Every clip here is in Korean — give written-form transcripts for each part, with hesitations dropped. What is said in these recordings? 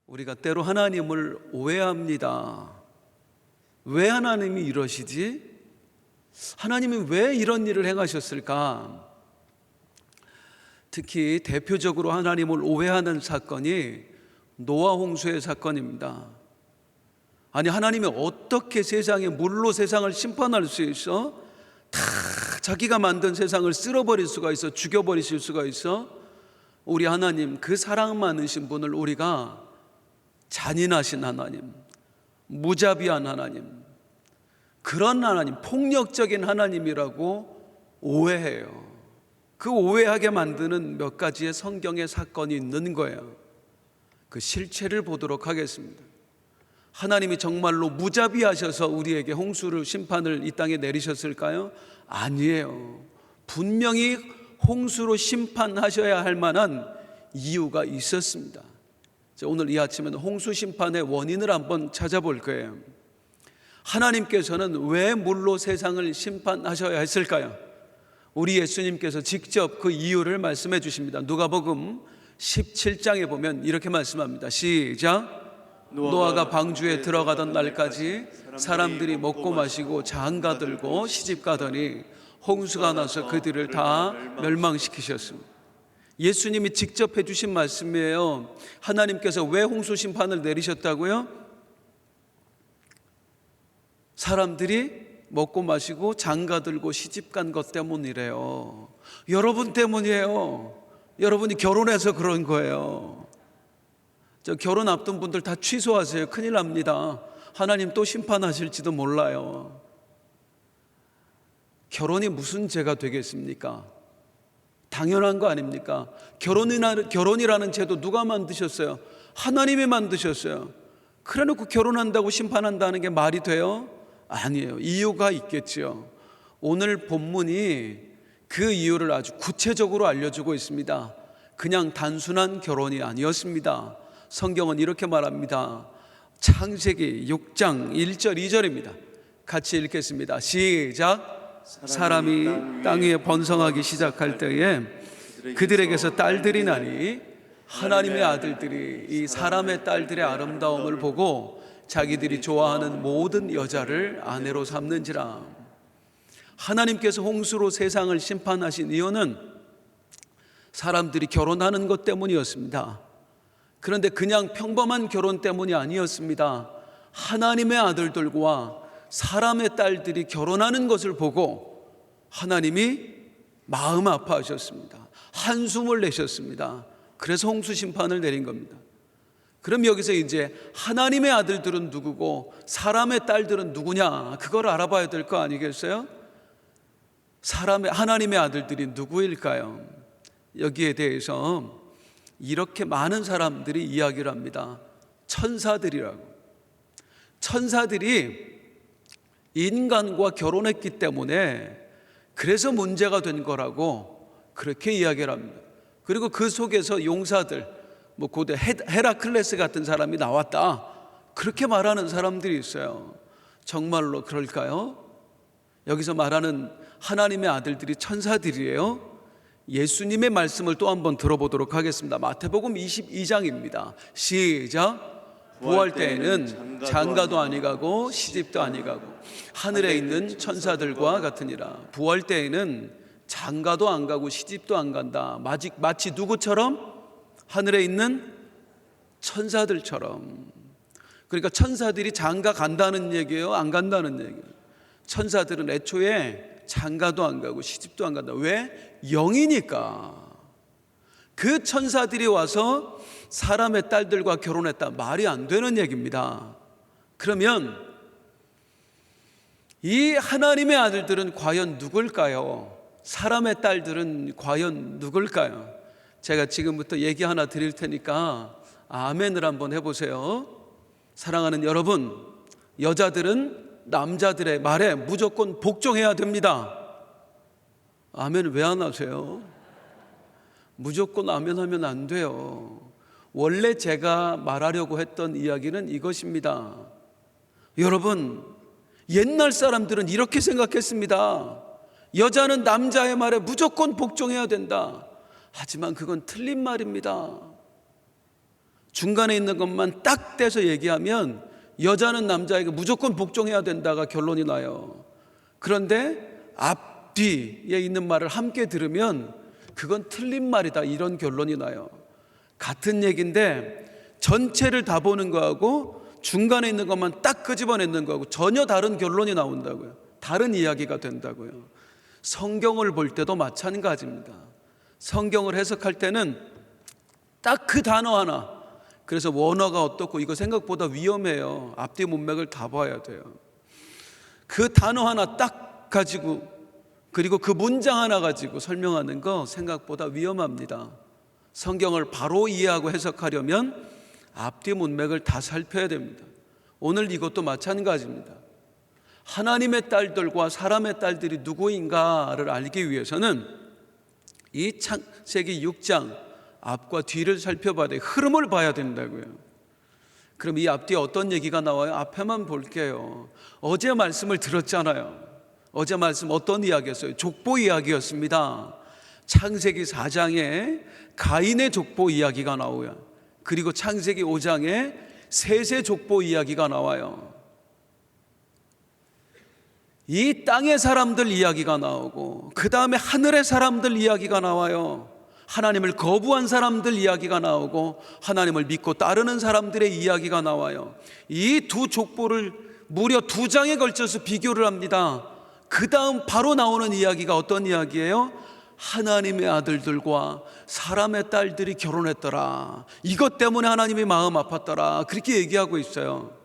우리가 때로 하나님을 오해합니다. 왜 하나님이 이러시지? 하나님이 왜 이런 일을 행하셨을까? 특히 대표적으로 하나님을 오해하는 사건이 노아 홍수의 사건입니다. 아니, 하나님이 어떻게 세상에 물로 세상을 심판할 수 있어? 다 자기가 만든 세상을 쓸어버릴 수가 있어, 죽여버리실 수가 있어? 우리 하나님, 그 사랑 많으신 분을 우리가 잔인하신 하나님, 무자비한 하나님, 그런 하나님, 폭력적인 하나님이라고 오해해요. 그 오해하게 만드는 몇 가지의 성경의 사건이 있는 거예요. 그 실체를 보도록 하겠습니다. 하나님이 정말로 무자비하셔서 우리에게 홍수를, 심판을 이 땅에 내리셨을까요? 아니에요. 분명히 홍수로 심판하셔야 할 만한 이유가 있었습니다. 오늘 이 아침에는 홍수 심판의 원인을 한번 찾아볼 거예요. 하나님께서는 왜 물로 세상을 심판하셔야 했을까요? 우리 예수님께서 직접 그 이유를 말씀해 주십니다. 누가복음 17장에 보면 이렇게 말씀합니다. 시작. 노아가 방주에 들어가던 날까지 사람들이 먹고 마시고 장가들고 시집가더니 홍수가 나서 그들을 다 멸망시키셨습니다. 예수님이 직접 해주신 말씀이에요. 하나님께서 왜 홍수 심판을 내리셨다고요? 사람들이 먹고 마시고 장가들고 시집간 것 때문이래요. 여러분 때문이에요. 여러분이 결혼해서 그런 거예요. 저 결혼 앞둔 분들 다 취소하세요. 큰일 납니다. 하나님 또 심판하실지도 몰라요. 결혼이 무슨 죄가 되겠습니까? 당연한 거 아닙니까? 결혼이라는 제도 누가 만드셨어요? 하나님이 만드셨어요. 그래놓고 결혼한다고 심판한다는 게 말이 돼요? 아니에요. 이유가 있겠지요. 오늘 본문이 그 이유를 아주 구체적으로 알려주고 있습니다. 그냥 단순한 결혼이 아니었습니다. 성경은 이렇게 말합니다. 창세기 6장 1절 2절입니다. 같이 읽겠습니다. 시작. 사람이 땅 위에 번성하기 시작할 때에 그들에게서 딸들이 나니 하나님의 아들들이 이 사람의 딸들의 아름다움을 보고 자기들이 좋아하는 모든 여자를 아내로 삼는지라. 하나님께서 홍수로 세상을 심판하신 이유는 사람들이 결혼하는 것 때문이었습니다. 그런데 그냥 평범한 결혼 때문이 아니었습니다. 하나님의 아들들과 사람의 딸들이 결혼하는 것을 보고 하나님이 마음 아파하셨습니다. 한숨을 내셨습니다. 그래서 홍수 심판을 내린 겁니다. 그럼 여기서 이제 하나님의 아들들은 누구고 사람의 딸들은 누구냐, 그걸 알아봐야 될 거 아니겠어요? 하나님의 아들들이 누구일까요? 여기에 대해서 이렇게 많은 사람들이 이야기를 합니다. 천사들이라고. 천사들이 인간과 결혼했기 때문에 그래서 문제가 된 거라고 그렇게 이야기를 합니다. 그리고 그 속에서 용사들, 고대 헤라클레스 같은 사람이 나왔다, 그렇게 말하는 사람들이 있어요. 정말로 그럴까요? 여기서 말하는 하나님의 아들들이 천사들이에요. 예수님의 말씀을 또 한번 들어보도록 하겠습니다. 마태복음 22장입니다. 시작. 부활 때에는 장가도 아니 가고 시집도 아니 가고 하늘에 있는 천사들과 같으니라. 부활 때에는 장가도 안 가고 시집도 안 간다. 마치 누구처럼? 하늘에 있는 천사들처럼. 그러니까 천사들이 장가 간다는 얘기예요? 안 간다는 얘기예요? 천사들은 애초에 장가도 안 가고 시집도 안 간다. 왜? 영이니까. 그 천사들이 와서 사람의 딸들과 결혼했다, 말이 안 되는 얘기입니다. 그러면 이 하나님의 아들들은 과연 누굴까요? 사람의 딸들은 과연 누굴까요? 제가 지금부터 얘기 하나 드릴 테니까 아멘을 한번 해보세요. 사랑하는 여러분, 여자들은 남자들의 말에 무조건 복종해야 됩니다. 아멘 왜 안 하세요? 무조건 아멘 하면 안 돼요. 원래 제가 말하려고 했던 이야기는 이것입니다. 여러분, 옛날 사람들은 이렇게 생각했습니다. 여자는 남자의 말에 무조건 복종해야 된다. 하지만 그건 틀린 말입니다. 중간에 있는 것만 딱 떼서 얘기하면 여자는 남자에게 무조건 복종해야 된다가 결론이 나요. 그런데 앞뒤에 있는 말을 함께 들으면 그건 틀린 말이다, 이런 결론이 나요. 같은 얘기인데 전체를 다 보는 거하고 중간에 있는 것만 딱 끄집어내는 거하고 전혀 다른 결론이 나온다고요. 다른 이야기가 된다고요. 성경을 볼 때도 마찬가지입니다. 성경을 해석할 때는 딱 그 단어 하나, 그래서 원어가 어떻고 이거 생각보다 위험해요. 앞뒤 문맥을 다 봐야 돼요. 그 단어 하나 딱 가지고, 그리고 그 문장 하나 가지고 설명하는 거 생각보다 위험합니다. 성경을 바로 이해하고 해석하려면 앞뒤 문맥을 다 살펴야 됩니다. 오늘 이것도 마찬가지입니다. 하나님의 딸들과 사람의 딸들이 누구인가를 알기 위해서는 이 창세기 6장 앞과 뒤를 살펴봐야 돼요. 흐름을 봐야 된다고요. 그럼 이 앞뒤에 어떤 얘기가 나와요? 앞에만 볼게요. 어제 말씀을 들었잖아요. 어제 말씀 어떤 이야기였어요? 족보 이야기였습니다. 창세기 4장에 가인의 족보 이야기가 나오고요. 그리고 창세기 5장에 셋의 족보 이야기가 나와요. 이 땅의 사람들 이야기가 나오고 그 다음에 하늘의 사람들 이야기가 나와요. 하나님을 거부한 사람들 이야기가 나오고 하나님을 믿고 따르는 사람들의 이야기가 나와요. 이 두 족보를 무려 2장에 걸쳐서 비교를 합니다. 그 다음 바로 나오는 이야기가 어떤 이야기예요? 하나님의 아들들과 사람의 딸들이 결혼했더라. 이것 때문에 하나님이 마음 아팠더라. 그렇게 얘기하고 있어요.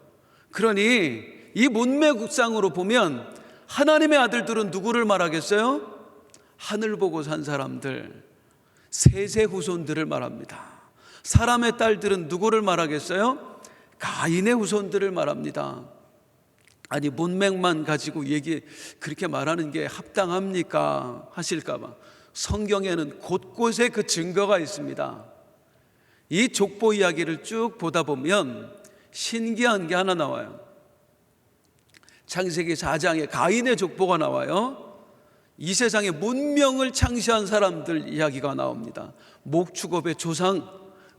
그러니 이 문맥상으로 보면 하나님의 아들들은 누구를 말하겠어요? 하늘 보고 산 사람들, 셋의 후손들을 말합니다. 사람의 딸들은 누구를 말하겠어요? 가인의 후손들을 말합니다. 아니, 문맥만 가지고 그렇게 말하는 게 합당합니까? 하실까봐. 성경에는 곳곳에 그 증거가 있습니다. 이 족보 이야기를 쭉 보다 보면 신기한 게 하나 나와요. 창세기 4장에 가인의 족보가 나와요. 이 세상에 문명을 창시한 사람들 이야기가 나옵니다. 목축업의 조상,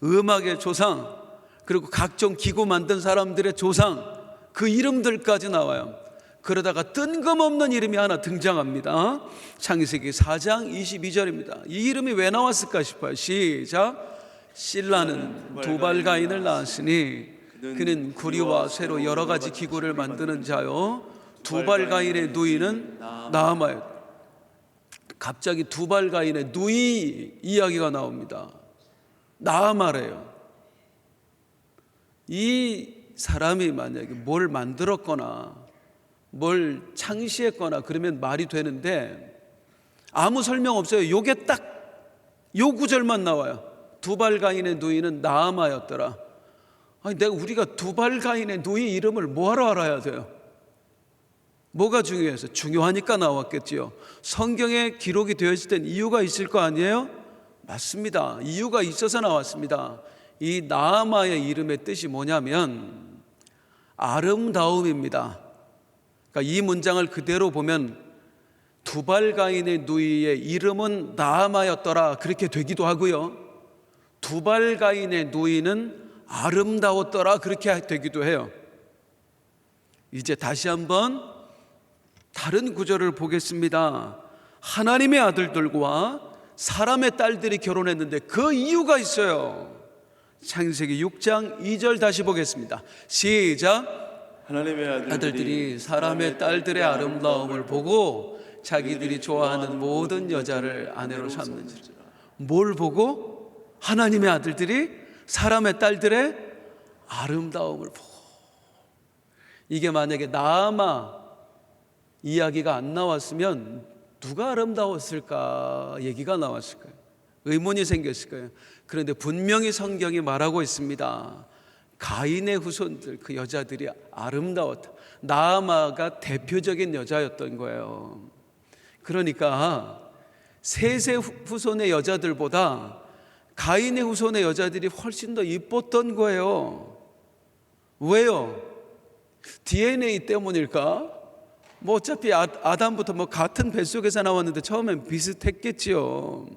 음악의 조상, 그리고 각종 기구 만든 사람들의 조상, 그 이름들까지 나와요. 그러다가 뜬금없는 이름이 하나 등장합니다. 창세기 4장 22절입니다. 이 이름이 왜 나왔을까 싶어요. 시작. 실라는 두발가인을 낳았으니 그는 구리와 쇠로 여러 가지 기구를 만드는 자요, 두발가인의 누이는 나아마였다. 갑자기 두발가인의 누이 이야기가 나옵니다. 나아마래요. 이 사람이 만약에 뭘 만들었거나 뭘 창시했거나 그러면 말이 되는데 아무 설명 없어요. 요게 딱 요 구절만 나와요. 두발가인의 누이는 나아마였더라. 아니, 우리가 두발가인의 누이 이름을 뭐하러 알아야 돼요? 뭐가 중요해서? 중요하니까 나왔겠지요. 성경에 기록이 되어 있을 땐 이유가 있을 거 아니에요? 맞습니다. 이유가 있어서 나왔습니다. 이 나아마의 이름의 뜻이 뭐냐면 아름다움입니다. 그러니까 이 문장을 그대로 보면 두발가인의 누이의 이름은 나아마였더라, 그렇게 되기도 하고요, 두발가인의 누이는 아름다웠더라, 그렇게 되기도 해요. 이제 다시 한번 다른 구절을 보겠습니다. 하나님의 아들들과 사람의 딸들이 결혼했는데 그 이유가 있어요. 창세기 6장 2절 다시 보겠습니다. 시작. 하나님의 아들들이 사람의 딸들의 아름다움을 보고 자기들이 좋아하는 모든 여자를 아내로 삼는지라. 뭘 보고? 하나님의 아들들이 사람의 딸들의 아름다움을 보고. 이게 만약에 나아마 이야기가 안 나왔으면 누가 아름다웠을까 얘기가 나왔을까요? 의문이 생겼을 거예요. 그런데 분명히 성경이 말하고 있습니다. 가인의 후손들, 그 여자들이 아름다웠다. 나아마가 대표적인 여자였던 거예요. 그러니까 셋의 후손의 여자들보다 가인의 후손의 여자들이 훨씬 더 이뻤던 거예요. 왜요? DNA 때문일까? 뭐 어차피 아담부터 뭐 같은 뱃속에서 나왔는데 처음엔 비슷했겠지요.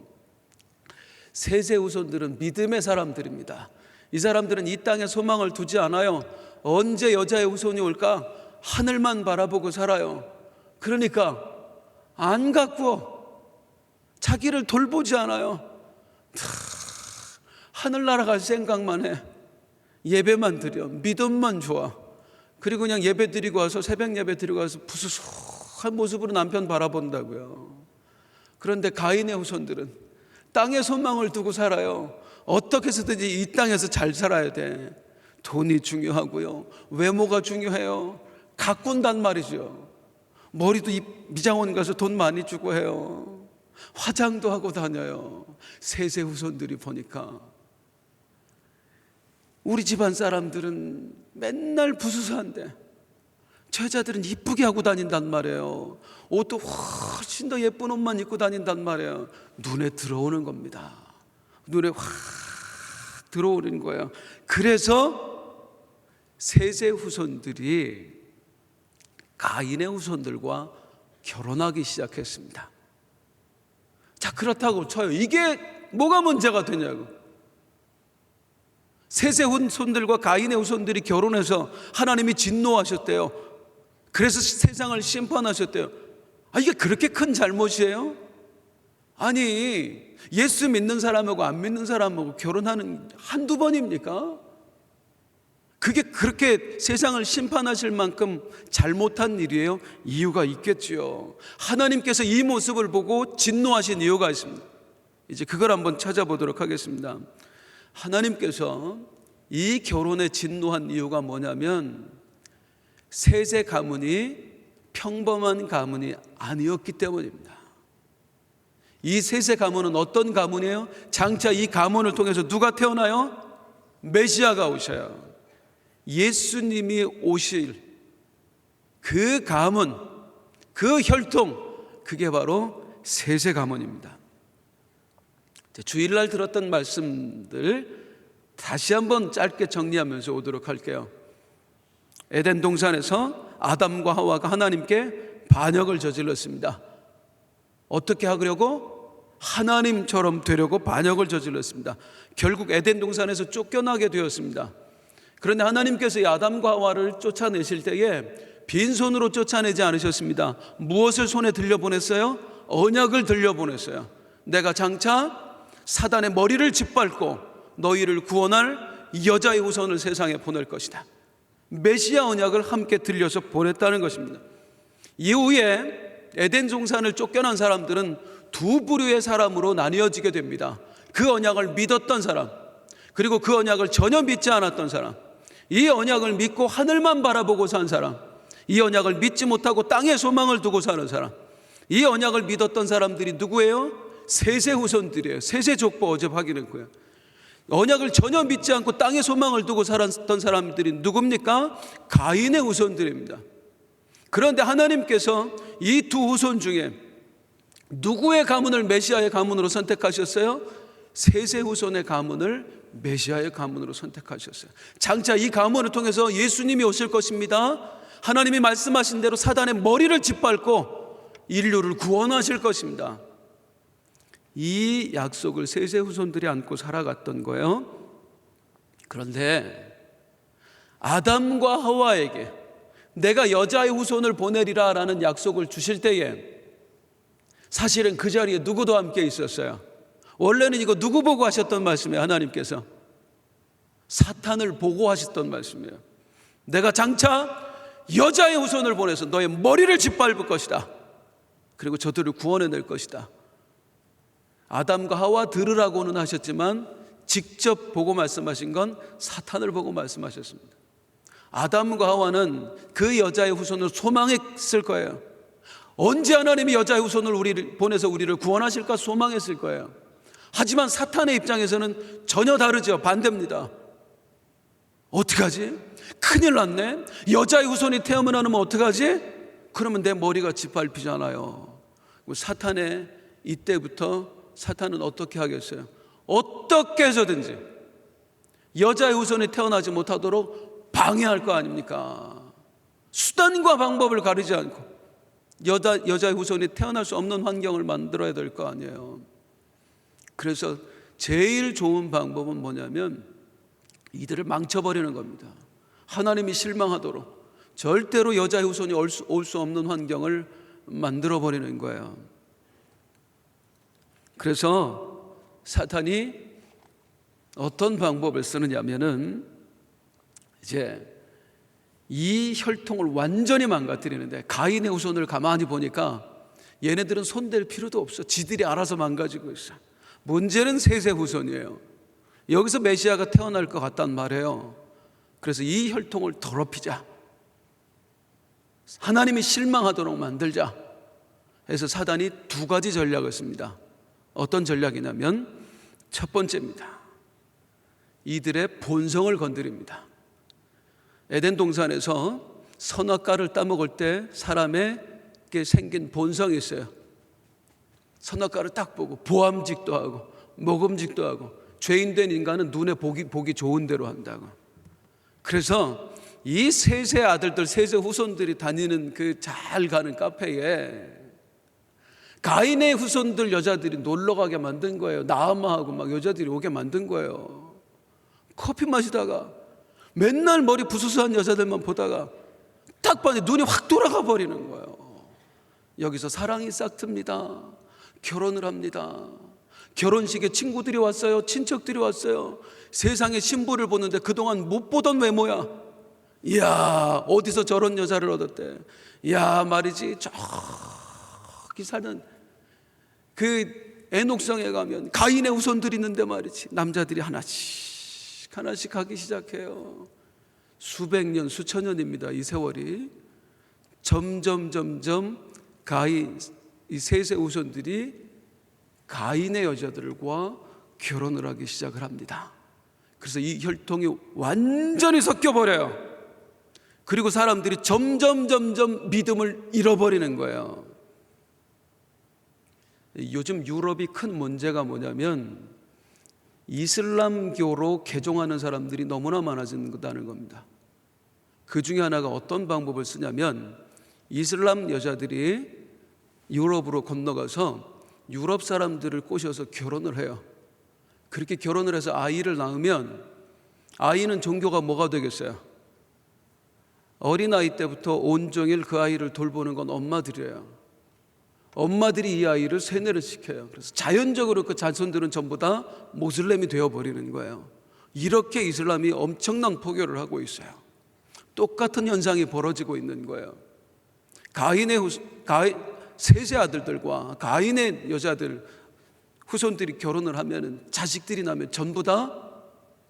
셋의 후손들은 믿음의 사람들입니다. 이 사람들은 이 땅에 소망을 두지 않아요. 언제 여자의 후손이 올까? 하늘만 바라보고 살아요. 그러니까 안 가꾸어. 자기를 돌보지 않아요. 하늘나라 갈 생각만 해. 예배만 드려. 믿음만 좋아. 그리고 그냥 예배 드리고 와서, 새벽 예배 드리고 와서 부수수한 모습으로 남편 바라본다고요. 그런데 가인의 후손들은 땅에 소망을 두고 살아요. 어떻게 해서든지 이 땅에서 잘 살아야 돼. 돈이 중요하고요, 외모가 중요해요. 가꾼단 말이죠. 머리도 미장원 가서 돈 많이 주고 해요. 화장도 하고 다녀요. 세세 후손들이 보니까 우리 집안 사람들은 맨날 부수수한데 저 여자들은 이쁘게 하고 다닌단 말이에요. 옷도 훨씬 더 예쁜 옷만 입고 다닌단 말이에요. 눈에 들어오는 겁니다. 눈에 확 들어오는 거예요. 그래서 세세 후손들이 가인의 후손들과 결혼하기 시작했습니다. 자, 그렇다고 쳐요. 이게 뭐가 문제가 되냐고. 세세 후손들과 가인의 후손들이 결혼해서 하나님이 진노하셨대요. 그래서 세상을 심판하셨대요. 이게 그렇게 큰 잘못이에요? 아니, 예수 믿는 사람하고 안 믿는 사람하고 결혼하는 한두 번입니까? 그게 그렇게 세상을 심판하실 만큼 잘못한 일이에요? 이유가 있겠지요. 하나님께서 이 모습을 보고 진노하신 이유가 있습니다. 이제 그걸 한번 찾아보도록 하겠습니다. 하나님께서 이 결혼에 진노한 이유가 뭐냐면 세세 가문이 평범한 가문이 아니었기 때문입니다. 이 세세 가문은 어떤 가문이에요? 장차 이 가문을 통해서 누가 태어나요? 메시아가 오셔요. 예수님이 오실 그 가문, 그 혈통, 그게 바로 세세 가문입니다. 주일날 들었던 말씀들 다시 한번 짧게 정리하면서 오도록 할게요. 에덴 동산에서 아담과 하와가 하나님께 반역을 저질렀습니다. 어떻게 하려고? 하나님처럼 되려고 반역을 저질렀습니다. 결국 에덴 동산에서 쫓겨나게 되었습니다. 그런데 하나님께서 이 아담과 하와를 쫓아내실 때에 빈손으로 쫓아내지 않으셨습니다. 무엇을 손에 들려보냈어요? 언약을 들려보냈어요. 내가 장차 사단의 머리를 짓밟고 너희를 구원할 여자의 후손을 세상에 보낼 것이다. 메시아 언약을 함께 들려서 보냈다는 것입니다. 이후에 에덴 동산을 쫓겨난 사람들은 두 부류의 사람으로 나뉘어지게 됩니다. 그 언약을 믿었던 사람, 그리고 그 언약을 전혀 믿지 않았던 사람. 이 언약을 믿고 하늘만 바라보고 산 사람, 이 언약을 믿지 못하고 땅에 소망을 두고 사는 사람. 이 언약을 믿었던 사람들이 누구예요? 세세 후손들이에요. 세세 족보 어제 확인했고요. 언약을 전혀 믿지 않고 땅에 소망을 두고 살았던 사람들이 누굽니까? 가인의 후손들입니다. 그런데 하나님께서 이 두 후손 중에 누구의 가문을 메시아의 가문으로 선택하셨어요? 세세 후손의 가문을 메시아의 가문으로 선택하셨어요. 장차 이 가문을 통해서 예수님이 오실 것입니다. 하나님이 말씀하신 대로 사단의 머리를 짓밟고 인류를 구원하실 것입니다. 이 약속을 세세 후손들이 안고 살아갔던 거예요. 그런데 아담과 하와에게 내가 여자의 후손을 보내리라 라는 약속을 주실 때에 사실은 그 자리에 누구도 함께 있었어요. 원래는 이거 누구 보고 하셨던 말씀이에요? 하나님께서 사탄을 보고 하셨던 말씀이에요. 내가 장차 여자의 후손을 보내서 너의 머리를 짓밟을 것이다. 그리고 저들을 구원해낼 것이다. 아담과 하와 들으라고는 하셨지만 직접 보고 말씀하신 건 사탄을 보고 말씀하셨습니다. 아담과 하와는 그 여자의 후손을 소망했을 거예요. 언제 하나님이 여자의 후손을 우리를 보내서 우리를 구원하실까 소망했을 거예요. 하지만 사탄의 입장에서는 전혀 다르죠. 반대입니다. 어떡하지? 큰일 났네. 여자의 후손이 태어나면 어떡하지? 그러면 내 머리가 짓밟히잖아요. 사탄의 이때부터 사탄은 어떻게 하겠어요? 어떻게 해서든지 여자의 후손이 태어나지 못하도록 방해할 거 아닙니까? 수단과 방법을 가리지 않고 여자의 후손이 태어날 수 없는 환경을 만들어야 될 거 아니에요. 그래서 제일 좋은 방법은 뭐냐면 이들을 망쳐버리는 겁니다. 하나님이 실망하도록 절대로 여자의 후손이 올 수 없는 환경을 만들어버리는 거예요. 그래서 사탄이 어떤 방법을 쓰느냐면은 이제 이 혈통을 완전히 망가뜨리는데, 가인의 후손을 가만히 보니까 얘네들은 손댈 필요도 없어. 지들이 알아서 망가지고 있어. 문제는 셋의 후손이에요. 여기서 메시아가 태어날 것 같단 말이에요. 그래서 이 혈통을 더럽히자, 하나님이 실망하도록 만들자 해서 사단이 두 가지 전략을 씁니다. 어떤 전략이냐면 첫 번째입니다. 이들의 본성을 건드립니다. 에덴 동산에서 선악과를 따먹을 때 사람에게 생긴 본성이 있어요. 선악과를 딱 보고 보암직도 하고 먹음직도 하고, 죄인된 인간은 눈에 보기 좋은 대로 한다고. 그래서 이 셋의 아들들, 셋의 후손들이 다니는 그 잘 가는 카페에 가인의 후손들 여자들이 놀러 가게 만든 거예요. 나아마하고 막 여자들이 오게 만든 거예요. 커피 마시다가 맨날 머리 부스스한 여자들만 보다가 딱 봤는데 눈이 확 돌아가 버리는 거예요. 여기서 사랑이 싹 틉니다. 결혼을 합니다. 결혼식에 친구들이 왔어요. 친척들이 왔어요. 세상의 신부를 보는데 그동안 못 보던 외모야. 이야, 어디서 저런 여자를 얻었대. 이야, 말이지, 저기 사는 그 에녹성에 가면 가인의 후손들이 있는데 말이지, 남자들이 하나씩 하기 시작해요. 수백 년, 수천 년입니다. 이 세월이. 점점 가인, 이 셋의 후손들이 가인의 여자들과 결혼을 하기 시작을 합니다. 그래서 이 혈통이 완전히 섞여버려요. 그리고 사람들이 점점 믿음을 잃어버리는 거예요. 요즘 유럽이 큰 문제가 뭐냐면 이슬람교로 개종하는 사람들이 너무나 많아진다는 겁니다. 그 중에 하나가 어떤 방법을 쓰냐면, 이슬람 여자들이 유럽으로 건너가서 유럽 사람들을 꼬셔서 결혼을 해요. 그렇게 결혼을 해서 아이를 낳으면 아이는 종교가 뭐가 되겠어요? 어린아이 때부터 온종일 그 아이를 돌보는 건 엄마들이에요. 엄마들이 이 아이를 세뇌를 시켜요. 그래서 자연적으로 그 자손들은 전부 다 모슬렘이 되어버리는 거예요. 이렇게 이슬람이 엄청난 포교를 하고 있어요. 똑같은 현상이 벌어지고 있는 거예요. 셋의 아들들과 가인의 여자들 후손들이 결혼을 하면, 자식들이 나면 전부 다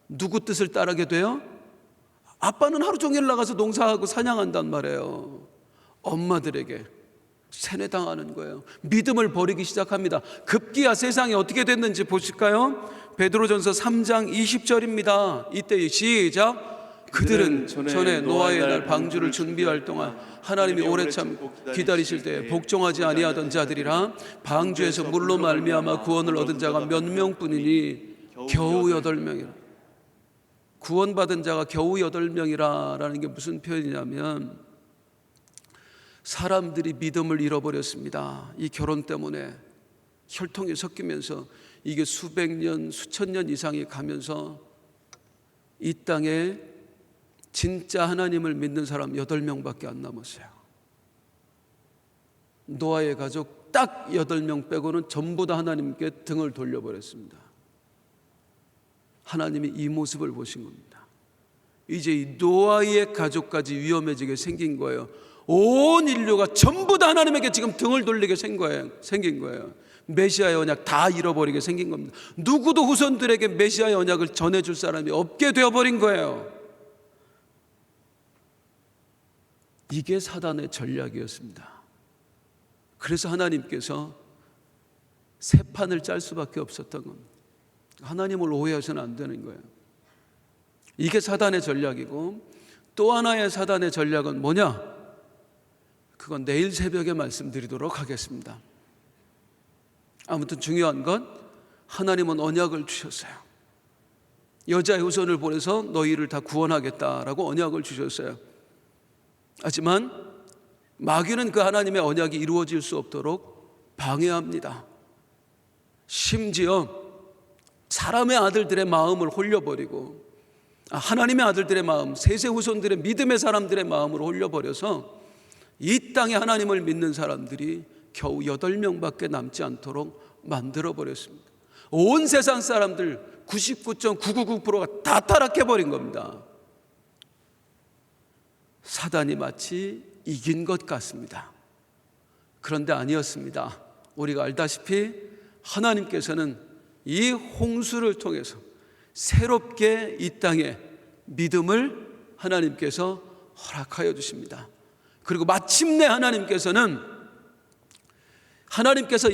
누구 뜻을 따르게 돼요? 아빠는 하루 종일 나가서 농사하고 사냥한단 말이에요. 엄마들에게 세뇌당하는 거예요. 믿음을 버리기 시작합니다. 급기야 세상이 어떻게 됐는지 보실까요? 베드로전서 3장 20절입니다. 이때 시작. 그들은 전에 노아의 날 방주를 준비할 동안 하나님이 오래 참 기다리실 때에 복종하지 아니하던 자들이라, 방주에서 물로 말미암아 구원을 얻은 자가 몇 명뿐이니 겨우 8명이라. 구원받은 자가 겨우 8명이라는 게 무슨 표현이냐면, 사람들이 믿음을 잃어버렸습니다. 이 결혼 때문에 혈통이 섞이면서 이게 수백 년, 수천 년 이상이 가면서 이 땅에 진짜 하나님을 믿는 사람 8명밖에 안 남았어요. 노아의 가족 딱 8명 빼고는 전부 다 하나님께 등을 돌려버렸습니다. 하나님이 이 모습을 보신 겁니다. 이제 이 노아의 가족까지 위험해지게 생긴 거예요. 온 인류가 전부 다 하나님에게 지금 등을 돌리게 생긴 거예요. 메시아의 언약 다 잃어버리게 생긴 겁니다. 누구도 후손들에게 메시아의 언약을 전해줄 사람이 없게 되어버린 거예요. 이게 사단의 전략이었습니다. 그래서 하나님께서 새 판을 짤 수밖에 없었던 겁니다. 하나님을 오해하셔는 안 되는 거예요. 이게 사단의 전략이고, 또 하나의 사단의 전략은 뭐냐? 그건 내일 새벽에 말씀드리도록 하겠습니다. 아무튼 중요한 건, 하나님은 언약을 주셨어요. 여자의 후손을 보내서 너희를 다 구원하겠다라고 언약을 주셨어요. 하지만 마귀는 그 하나님의 언약이 이루어질 수 없도록 방해합니다. 심지어 사람의 아들들의 마음을 홀려버리고 하나님의 아들들의 마음, 세세 후손들의 믿음의 사람들의 마음으로 홀려버려서 이 땅에 하나님을 믿는 사람들이 겨우 8명밖에 남지 않도록 만들어버렸습니다. 온 세상 사람들 99.999%가 다 타락해버린 겁니다. 사단이 마치 이긴 것 같습니다. 그런데 아니었습니다. 우리가 알다시피 하나님께서는 이 홍수를 통해서 새롭게 이 땅에 믿음을 하나님께서 허락하여 주십니다. 그리고 마침내 하나님께서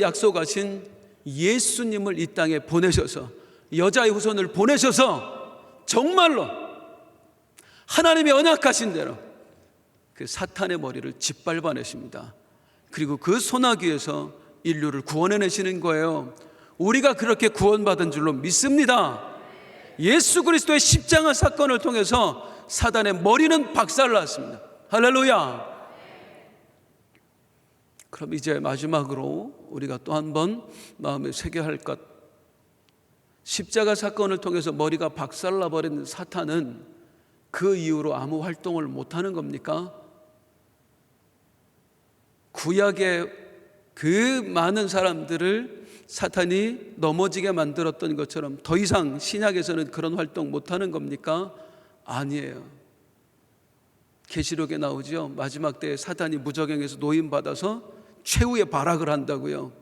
약속하신 예수님을 이 땅에 보내셔서, 여자의 후손을 보내셔서 정말로 하나님의 언약하신 대로 그 사탄의 머리를 짓밟아내십니다. 그리고 그 소나기에서 인류를 구원해내시는 거예요. 우리가 그렇게 구원받은 줄로 믿습니다. 예수 그리스도의 십자가 사건을 통해서 사단의 머리는 박살났습니다. 할렐루야. 그럼 이제 마지막으로 우리가 또 한 번 마음에 새겨야 할 것, 십자가 사건을 통해서 머리가 박살나버린 사탄은 그 이후로 아무 활동을 못하는 겁니까? 구약의 그 많은 사람들을 사탄이 넘어지게 만들었던 것처럼 더 이상 신약에서는 그런 활동 못하는 겁니까? 아니에요. 계시록에 나오죠. 마지막 때에 사탄이 무저갱에서 노임받아서 최후의 발악을 한다고요.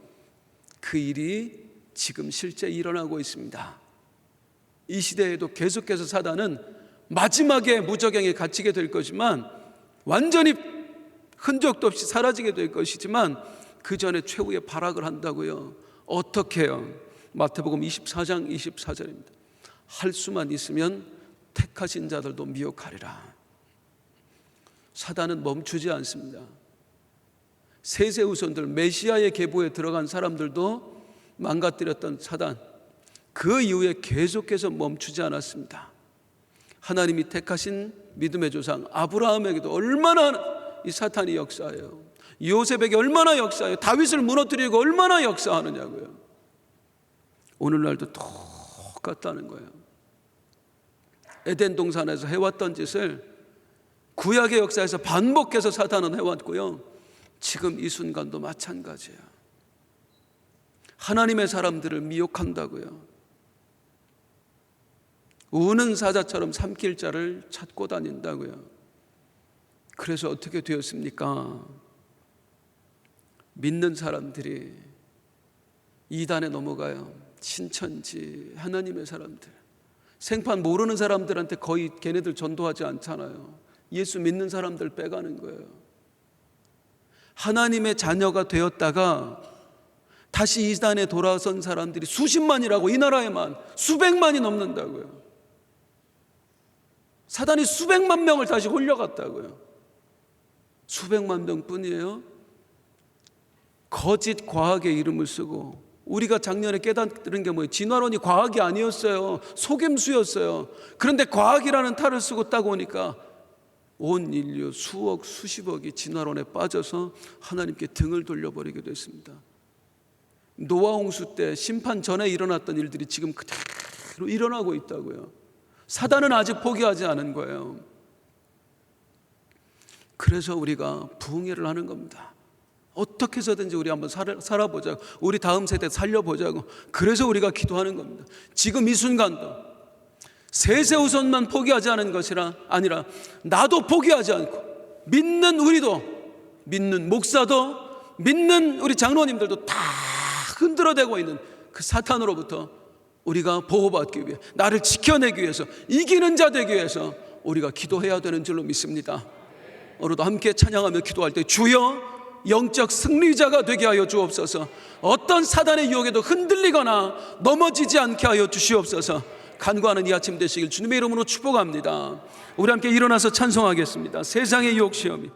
그 일이 지금 실제 일어나고 있습니다. 이 시대에도 계속해서 사단은 마지막에 무저갱에 갇히게 될 것이지만, 완전히 흔적도 없이 사라지게 될 것이지만, 그 전에 최후의 발악을 한다고요. 어떻게 해요? 마태복음 24장 24절입니다. 할 수만 있으면 택하신 자들도 미혹하리라. 사단은 멈추지 않습니다. 세세 후손들, 메시아의 계보에 들어간 사람들도 망가뜨렸던 사단, 그 이후에 계속해서 멈추지 않았습니다. 하나님이 택하신 믿음의 조상 아브라함에게도 얼마나 이 사탄이 역사해요. 요셉에게 얼마나 역사해요. 다윗을 무너뜨리고 얼마나 역사하느냐고요. 오늘날도 똑같다는 거예요. 에덴 동산에서 해왔던 짓을 구약의 역사에서 반복해서 사탄은 해왔고요. 지금 이 순간도 마찬가지예요. 하나님의 사람들을 미혹한다고요. 우는 사자처럼 삼킬 자를 찾고 다닌다고요. 그래서 어떻게 되었습니까? 믿는 사람들이 이단에 넘어가요. 신천지, 하나님의 사람들, 생판 모르는 사람들한테 거의 걔네들 전도하지 않잖아요. 예수 믿는 사람들 빼가는 거예요. 하나님의 자녀가 되었다가 다시 이단에 돌아선 사람들이 수십만이라고, 이 나라에만 수백만이 넘는다고요. 사단이 수백만 명을 다시 홀려갔다고요. 수백만 명뿐이에요. 거짓 과학의 이름을 쓰고, 우리가 작년에 깨달은 게 뭐예요? 진화론이 과학이 아니었어요. 속임수였어요. 그런데 과학이라는 탈을 쓰고 딱 오니까 온 인류 수억 수십억이 진화론에 빠져서 하나님께 등을 돌려버리게 됐습니다. 노아 홍수 때 심판 전에 일어났던 일들이 지금 그대로 일어나고 있다고요. 사단은 아직 포기하지 않은 거예요. 그래서 우리가 부흥회를 하는 겁니다. 어떻게 해서든지 우리 한번 살아보자고, 우리 다음 세대 살려보자고. 그래서 우리가 기도하는 겁니다. 지금 이 순간도 세세우선만 포기하지 않은 것이 아니라 나도 포기하지 않고, 믿는 우리도, 믿는 목사도, 믿는 우리 장로님들도 다 흔들어대고 있는 그 사탄으로부터 우리가 보호받기 위해, 나를 지켜내기 위해서, 이기는 자 되기 위해서 우리가 기도해야 되는 줄로 믿습니다. 오늘도 함께 찬양하며 기도할 때, 주여 영적 승리자가 되게 하여 주옵소서. 어떤 사단의 유혹에도 흔들리거나 넘어지지 않게 하여 주시옵소서. 간구하는 이 아침 되시길 주님의 이름으로 축복합니다. 우리 함께 일어나서 찬송하겠습니다. 세상의 유혹 시험이